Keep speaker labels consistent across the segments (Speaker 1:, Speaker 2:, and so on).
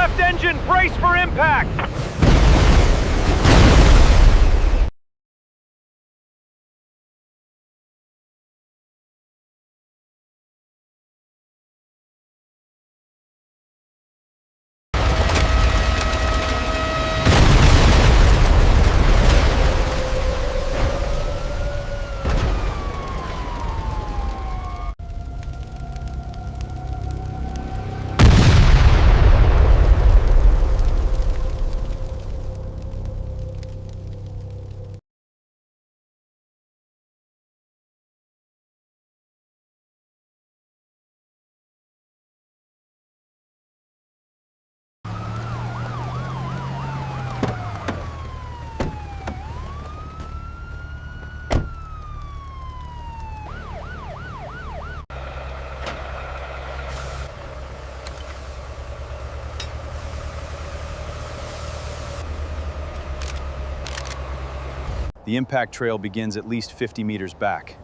Speaker 1: left engine, brace for impact!
Speaker 2: The impact trail begins at least 50 meters back.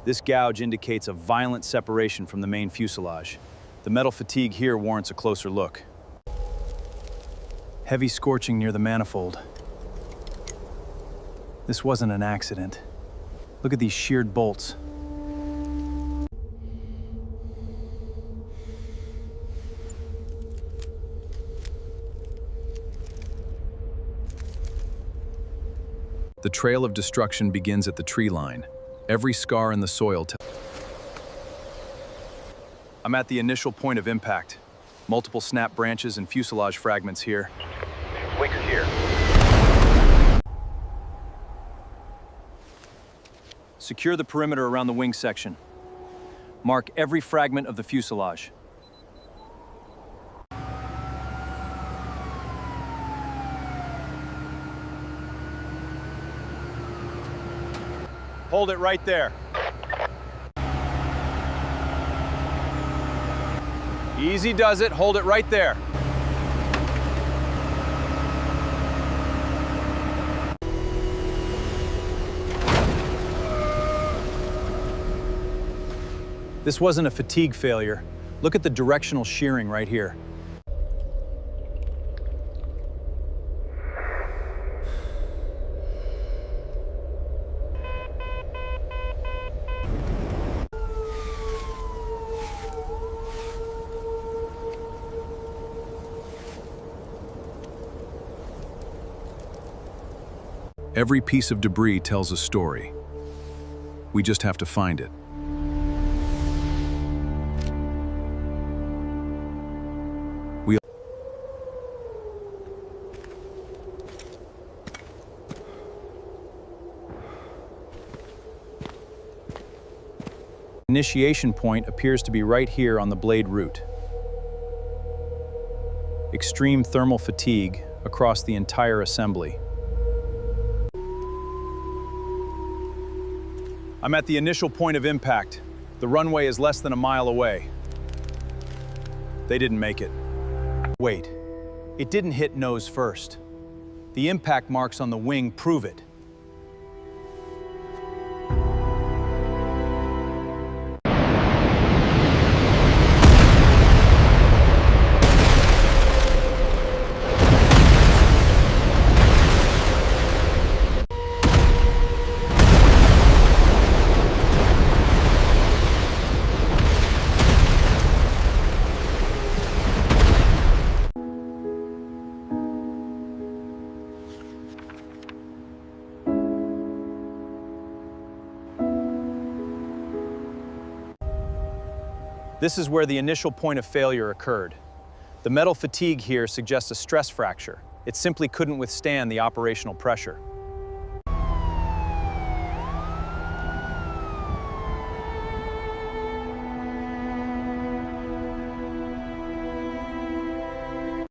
Speaker 2: This gouge indicates a violent separation from the main fuselage. The metal fatigue here warrants a closer look. Heavy scorching near the manifold. This wasn't an accident. Look at these sheared bolts. The trail of destruction begins at the tree line. Every scar in the soil I'm at the initial point of impact. Multiple snap branches and fuselage fragments here.
Speaker 1: Wings here.
Speaker 2: Secure the perimeter around the wing section. Mark every fragment of the fuselage. Hold it right there. Easy does it, hold it right there. This wasn't a fatigue failure. Look at the directional shearing right here. Every piece of debris tells a story. We just have to find it. Initiation point appears to be right here on the blade root. Extreme thermal fatigue across the entire assembly. I'm at the initial point of impact. The runway is less than a mile away. They didn't make it. Wait, it didn't hit nose first. The impact marks on the wing prove it. This is where the initial point of failure occurred. The metal fatigue here suggests a stress fracture. It simply couldn't withstand the operational pressure.